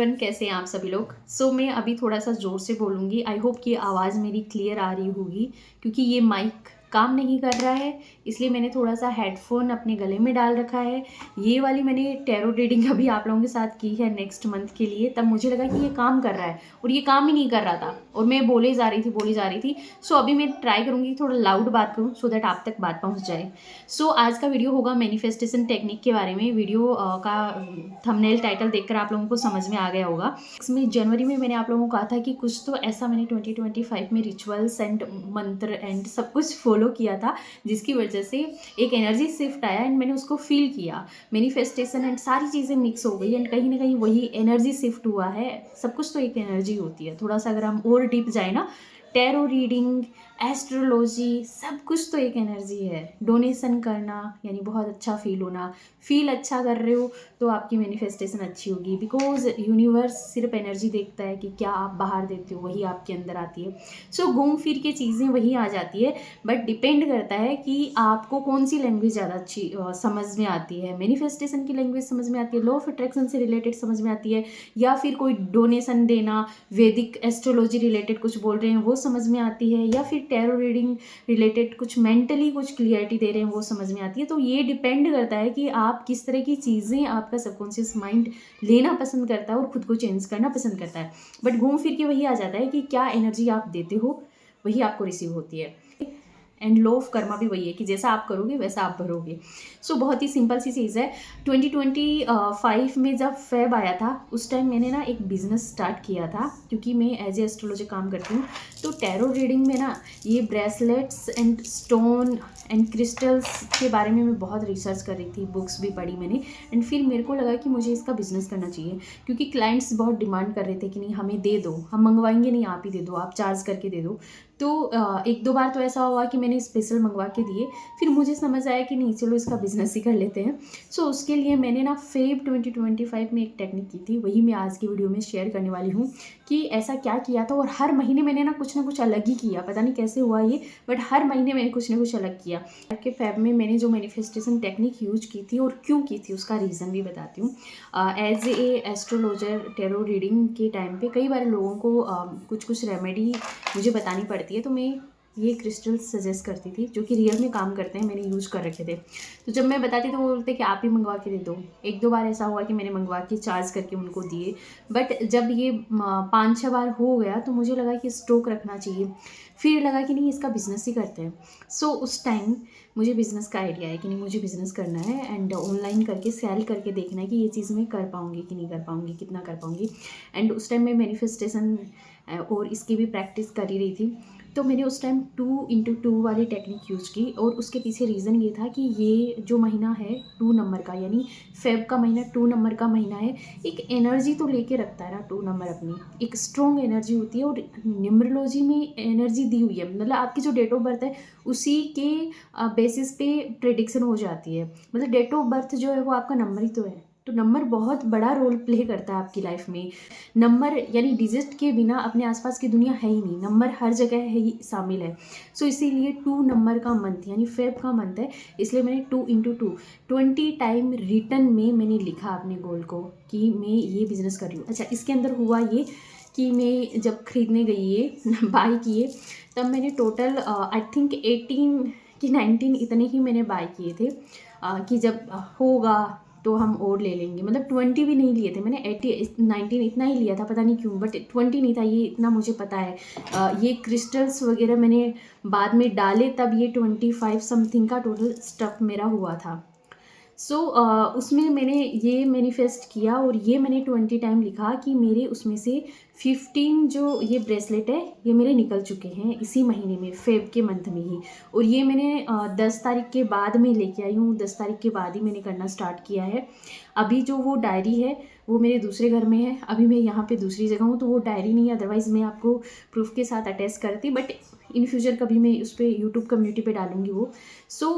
Everyone, कैसे हैं आप सभी लोग। मैं अभी थोड़ा सा ज़ोर से बोलूँगी। आई होप कि आवाज़ मेरी क्लियर आ रही होगी, क्योंकि ये माइक काम नहीं कर रहा है, इसलिए मैंने थोड़ा सा हेडफोन अपने गले में डाल रखा है। ये वाली मैंने टैरो रीडिंग अभी आप लोगों के साथ की है नेक्स्ट मंथ के लिए, तब मुझे लगा कि ये काम कर रहा है और ये काम ही नहीं कर रहा था और मैं बोले जा रही थी। अभी मैं ट्राई करूँगी थोड़ा लाउड बात करूँ सो दैट आप तक बात पहुँच जाए। आज का वीडियो होगा मैनिफेस्टेशन टेक्निक के बारे में। वीडियो का थंबनेल टाइटल देखकर आप लोगों को समझ में आ गया होगा। इसमें जनवरी में मैंने आप लोगों को कहा था कि कुछ तो ऐसा मैंने 2025 में रिचुअल्स एंड मंत्र एंड सब कुछ फॉलो किया था, जिसकी वजह से एक एनर्जी शिफ्ट आया एंड मैंने उसको फील किया। मैनिफेस्टेशन एंड सारी चीज़ें मिक्स हो गई एंड कहीं ना कहीं वही एनर्जी शिफ्ट हुआ है। सब कुछ तो एक एनर्जी होती है। थोड़ा सा अगर हम और डीप जाए ना, टैरो रीडिंग, एस्ट्रोलॉजी, सब कुछ तो एक एनर्जी है। डोनेशन करना यानी बहुत अच्छा फील होना, फील अच्छा कर रहे हो तो आपकी मैनिफेस्टेशन अच्छी होगी, बिकॉज यूनिवर्स सिर्फ एनर्जी देखता है कि क्या आप बाहर देते हो वही आपके अंदर आती है। घूम फिर के चीज़ें वही आ जाती है, बट डिपेंड करता है कि आपको कौन सी लैंग्वेज ज़्यादा अच्छी समझ में आती है। मैनिफेस्टेशन की लैंग्वेज समझ में आती है, लॉ ऑफ अट्रैक्शन से रिलेटेड समझ में आती है, या फिर कोई डोनेशन देना, वैदिक एस्ट्रोलॉजी रिलेटेड कुछ बोल रहे हैं वो समझ में आती है, या फिर टैरो रीडिंग रिलेटेड कुछ मेंटली कुछ क्लियरिटी दे रहे हैं वो समझ में आती है। तो ये डिपेंड करता है कि आप किस तरह की चीज़ें, आपका सबकॉन्शियस माइंड लेना पसंद करता है और खुद को चेंज करना पसंद करता है। बट घूम फिर के वही आ जाता है कि क्या एनर्जी आप देते हो वही आपको रिसीव होती है। एंड लॉ ऑफ कर्मा भी वही है कि जैसा आप करोगे वैसा आप भरोगे। बहुत ही सिंपल सी चीज़ है। 2025 में जब फेब आया था उस टाइम मैंने ना एक बिज़नेस स्टार्ट किया था, क्योंकि मैं एज ए एस्ट्रोलॉजर काम करती हूँ। तो टैरो रीडिंग में ना ये bracelets and stone and crystals के बारे में मैं बहुत रिसर्च कर रही थी, बुक्स भी पढ़ी मैंने। एंड फिर मेरे को लगा कि मुझे इसका बिज़नेस करना चाहिए, क्योंकि क्लाइंट्स बहुत डिमांड कर रहे थे कि नहीं हमें दे दो, हम मंगवाएंगे नहीं, आप ही दे दो, आप चार्ज करके दे दो। तो एक दो बार तो ऐसा हुआ कि मैंने स्पेशल मंगवा के दिए, फिर मुझे समझ आया कि नहीं चलो इसका बिज़नेस ही कर लेते हैं। उसके लिए मैंने ना फेब 2025 में एक टेक्निक की थी, वही मैं आज की वीडियो में शेयर करने वाली हूँ कि ऐसा क्या किया था। और हर महीने मैंने ना कुछ अलग ही किया, पता नहीं कैसे हुआ ये, बट हर महीने मैंने कुछ ना कुछ अलग किया। के फेब में मैंने जो मैनिफेस्टेशन टेक्निक यूज की थी और क्यों की थी उसका रीज़न भी बताती हूँ। As a astrologer tarot reading के टाइम पे कई बार लोगों को कुछ रेमेडी मुझे बतानी पड़ती है, तो मैं ये क्रिस्टल्स सजेस्ट करती थी जो कि रियल में काम करते हैं, मैंने यूज़ कर रखे थे। तो जब मैं बताती तो वो बोलते कि आप ही मंगवा के दे दो। एक दो बार ऐसा हुआ कि मैंने मंगवा के चार्ज करके उनको दिए, बट जब ये 5-6 बार हो गया तो मुझे लगा कि स्टॉक रखना चाहिए। फिर लगा कि नहीं इसका बिज़नेस ही करते हैं। उस टाइम मुझे बिज़नेस का आइडिया है कि नहीं मुझे बिज़नेस करना है एंड ऑनलाइन करके सेल करके देखना है कि ये चीज़ मैं कर पाऊँगी कि नहीं कर पाऊँगी, कितना कर पाऊँगी। एंड उस टाइम मैं मैनिफेस्टेशन और इसकी भी प्रैक्टिस कर ही रही थी। तो मैंने उस टाइम 2x2 वाली टेक्निक यूज़ की, और उसके पीछे रीज़न ये था कि ये जो महीना है 2 नंबर का, यानी फेब का महीना 2 नंबर का महीना है। एक एनर्जी तो लेके रखता है ना 2 नंबर, अपनी एक स्ट्रॉन्ग एनर्जी होती है, और न्यूमरोलॉजी में एनर्जी दी हुई है, मतलब आपकी जो डेट ऑफ बर्थ है उसी के बेसिस पे प्रेडिक्शन हो जाती है। मतलब डेट ऑफ बर्थ जो है वो आपका नंबर ही तो है, तो नंबर बहुत बड़ा रोल प्ले करता है आपकी लाइफ में। नंबर यानी डिजिट के बिना अपने आसपास की दुनिया है ही नहीं, नंबर हर जगह है ही शामिल है। इसीलिए 2 नंबर का मंथ यानी फेब का मंथ है, इसलिए मैंने 2x2 20 टाइम रिटर्न में मैंने लिखा अपने गोल को कि मैं ये बिज़नेस कर रही हूँ। अच्छा, इसके अंदर हुआ ये कि मैं जब खरीदने गई ये बाई किए, तब मैंने टोटल आई थिंक 18 कि 19 इतने ही मैंने बाई किए थे कि जब होगा तो हम और ले लेंगे। मतलब 20 भी नहीं लिए थे मैंने, 19 इतना ही लिया था, पता नहीं क्यों, बट 20 नहीं था, ये इतना मुझे पता है। ये क्रिस्टल्स वगैरह मैंने बाद में डाले, तब ये 25 समथिंग का टोटल स्टफ मेरा हुआ था। उसमें मैंने ये मैनिफेस्ट किया, और ये मैंने 20 टाइम लिखा कि मेरे उसमें से 15 जो ये ब्रेसलेट है ये मेरे निकल चुके हैं इसी महीने में, फेब के मंथ में ही। और ये मैंने 10 तारीख के बाद में लेके आई हूँ, 10 तारीख के बाद ही मैंने करना स्टार्ट किया है। अभी जो वो डायरी है वो मेरे दूसरे घर में है, अभी मैं यहाँ पे दूसरी जगह हूँ, तो वो डायरी नहीं है, अदरवाइज़ मैं आपको प्रूफ के साथ अटैच करती, बट इन फ्यूचर कभी मैं उस पर यूट्यूब कम्युनिटी पे डालूंगी वो।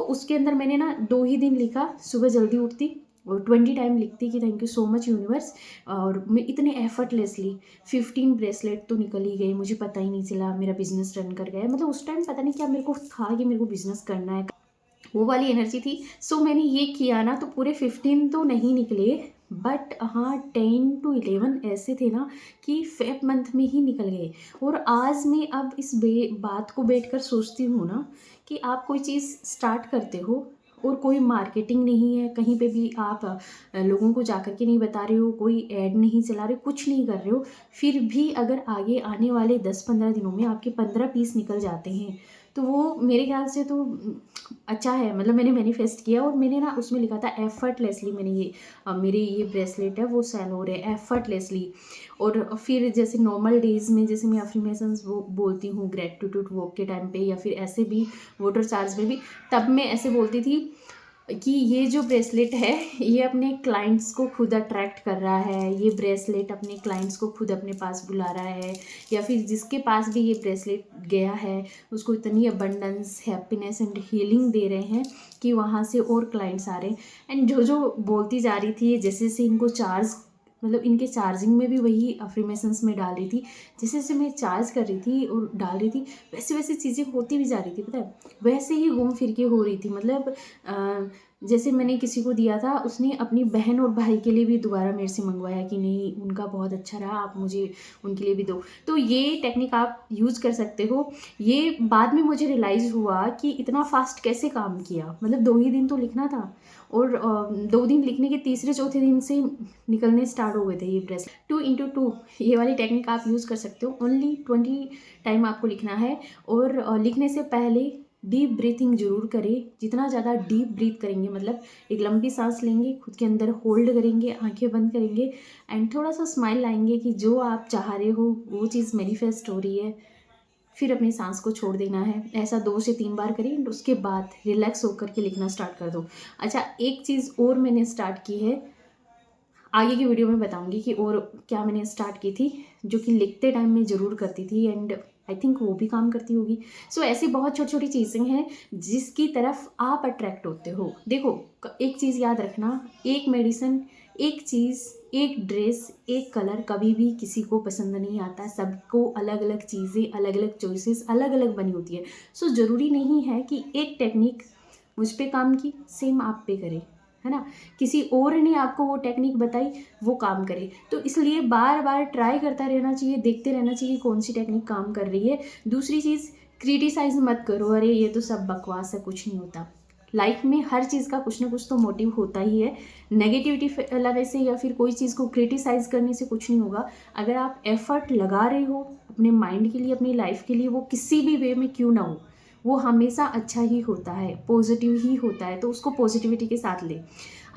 उसके अंदर मैंने ना 2 ही दिन लिखा, सुबह जल्दी उठती और 20 टाइम लिखती कि thank you so much universe, और मैं इतने एफर्टलेसली 15 ब्रेसलेट तो निकल ही गए, मुझे पता ही नहीं चला, मेरा बिजनेस रन कर गया। मतलब उस टाइम पता नहीं क्या मेरे को था कि मेरे को बिजनेस करना है, वो वाली एनर्जी थी। मैंने ये किया ना, तो पूरे 15 तो नहीं निकले, बट हाँ 10 to 11 ऐसे थे ना कि फेब मंथ में ही निकल गए। और आज मैं अब इस बात को बैठ कर सोचती हूँ ना कि आप कोई चीज़ स्टार्ट करते हो और कोई मार्केटिंग नहीं है, कहीं पे भी आप लोगों को जा कर के नहीं बता रहे हो, कोई ऐड नहीं चला रहे हो, कुछ नहीं कर रहे हो, फिर भी अगर आगे आने वाले 10-15 दिनों में आपके 15 पीस निकल जाते हैं तो वो मेरे ख्याल से तो अच्छा है। मतलब मैंने मैनिफेस्ट किया और मैंने ना उसमें लिखा था एफर्टलेसली मैंने ये मेरे ये ब्रेसलेट है वो सेल हो रहे हैं एफर्टलेसली। और फिर जैसे नॉर्मल डेज़ में जैसे मैं अफर्मेशंस वो बोलती हूँ ग्रेटिट्यूड वॉक के टाइम पे या फिर ऐसे भी वाटर चार्ज में भी, तब मैं ऐसे बोलती थी कि ये जो ब्रेसलेट है ये अपने क्लाइंट्स को खुद अट्रैक्ट कर रहा है, ये ब्रेसलेट अपने क्लाइंट्स को खुद अपने पास बुला रहा है, या फिर जिसके पास भी ये ब्रेसलेट गया है उसको इतनी अबंडेंस हैप्पीनेस एंड हीलिंग दे रहे हैं कि वहाँ से और क्लाइंट्स आ रहे हैं। एंड जो बोलती जा रही थी जैसे जैसे इनको चार्ज, मतलब इनके चार्जिंग में भी वही अफर्मेशंस में डाल रही थी, जैसे जैसे मैं चार्ज कर रही थी और डाल रही थी वैसे वैसे चीज़ें होती भी जा रही थी, पता है वैसे ही घूम फिर के हो रही थी। मतलब जैसे मैंने किसी को दिया था उसने अपनी बहन और भाई के लिए भी दोबारा मेरे से मंगवाया कि नहीं उनका बहुत अच्छा रहा, आप मुझे उनके लिए भी दो। तो ये टेक्निक आप यूज़ कर सकते हो। ये बाद में मुझे रियलाइज़ हुआ कि इतना फास्ट कैसे काम किया, मतलब 2 ही दिन तो लिखना था और 2 दिन लिखने के तीसरे चौथे दिन से निकलने स्टार्ट हो गए थे ये ब्रेसलेट। 2x2 ये वाली टेक्निक आप यूज़ कर सकते हो। ओनली 20 टाइम आपको लिखना है और लिखने से पहले डीप ब्रीथिंग जरूर करें। जितना ज़्यादा डीप ब्रीथ करेंगे, मतलब एक लंबी सांस लेंगे, खुद के अंदर होल्ड करेंगे, आंखें बंद करेंगे एंड थोड़ा सा स्माइल लाएंगे कि जो आप चाह रहे हो वो चीज़ मैनिफेस्ट हो रही है। फिर अपनी सांस को छोड़ देना है। ऐसा 2 से 3 बार करिए एंड उसके बाद रिलैक्स होकर के लिखना स्टार्ट कर दो। अच्छा, एक चीज़ और मैंने स्टार्ट की है, आगे की वीडियो में बताऊंगी कि और क्या मैंने स्टार्ट की थी, जो कि लिखते टाइम में ज़रूर करती थी एंड आई थिंक वो भी काम करती होगी। सो ऐसी बहुत छोटी छोटी चीज़ें हैं जिसकी तरफ आप अट्रैक्ट होते हो। देखो एक चीज़ याद रखना, एक मेडिसिन, एक चीज़, एक ड्रेस, एक कलर कभी भी किसी को पसंद नहीं आता। सबको अलग अलग चीज़ें, अलग अलग चॉइसेस अलग अलग बनी होती है। सो ज़रूरी नहीं है कि एक टेक्निक मुझ पे काम की सेम आप पे करे, है ना, किसी और ने आपको वो टेक्निक बताई वो काम करे। तो इसलिए बार बार ट्राई करता रहना चाहिए, देखते रहना चाहिए कौन सी टेक्निक काम कर रही है। दूसरी चीज़, क्रिटिसाइज मत करो, अरे ये तो सब बकवास है, कुछ नहीं होता। लाइफ में हर चीज़ का कुछ ना कुछ तो मोटिव होता ही है। नेगेटिविटी फैलाने से या फिर कोई चीज़ को क्रिटिसाइज करने से कुछ नहीं होगा। अगर आप एफर्ट लगा रहे हो अपने माइंड के लिए, अपनी लाइफ के लिए, वो किसी भी वे में क्यों ना हो, वो हमेशा अच्छा ही होता है, पॉजिटिव ही होता है। तो उसको पॉजिटिविटी के साथ ले।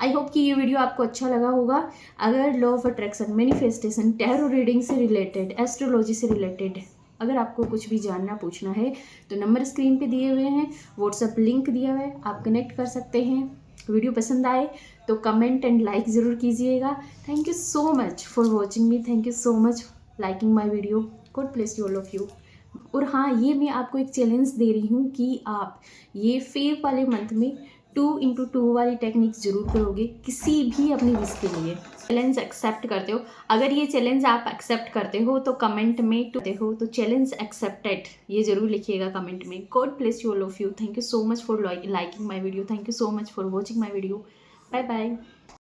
आई होप कि ये वीडियो आपको अच्छा लगा होगा। अगर law of attraction, manifestation, tarot reading से रिलेटेड, एस्ट्रोलॉजी से रिलेटेड अगर आपको कुछ भी जानना पूछना है तो नंबर स्क्रीन पे दिए हुए हैं, व्हाट्सएप लिंक दिया हुआ है, आप कनेक्ट कर सकते हैं। वीडियो पसंद आए तो कमेंट एंड लाइक ज़रूर कीजिएगा। Thank you so much for watching me, thank you so much liking my video. God bless you all of you. और हाँ, ये मैं आपको एक चैलेंज दे रही हूँ कि आप ये फेब वाले मंथ में 2x2 वाली टेक्निक जरूर करोगे किसी भी अपनी विश के लिए। चैलेंज एक्सेप्ट करते हो? अगर ये चैलेंज आप एक्सेप्ट करते हो तो कमेंट में हो तो चैलेंज एक्सेप्टेड ये जरूर लिखिएगा कमेंट में। God bless you all of you. Thank you so much for liking my video, thank you so much for watching my video. Bye bye.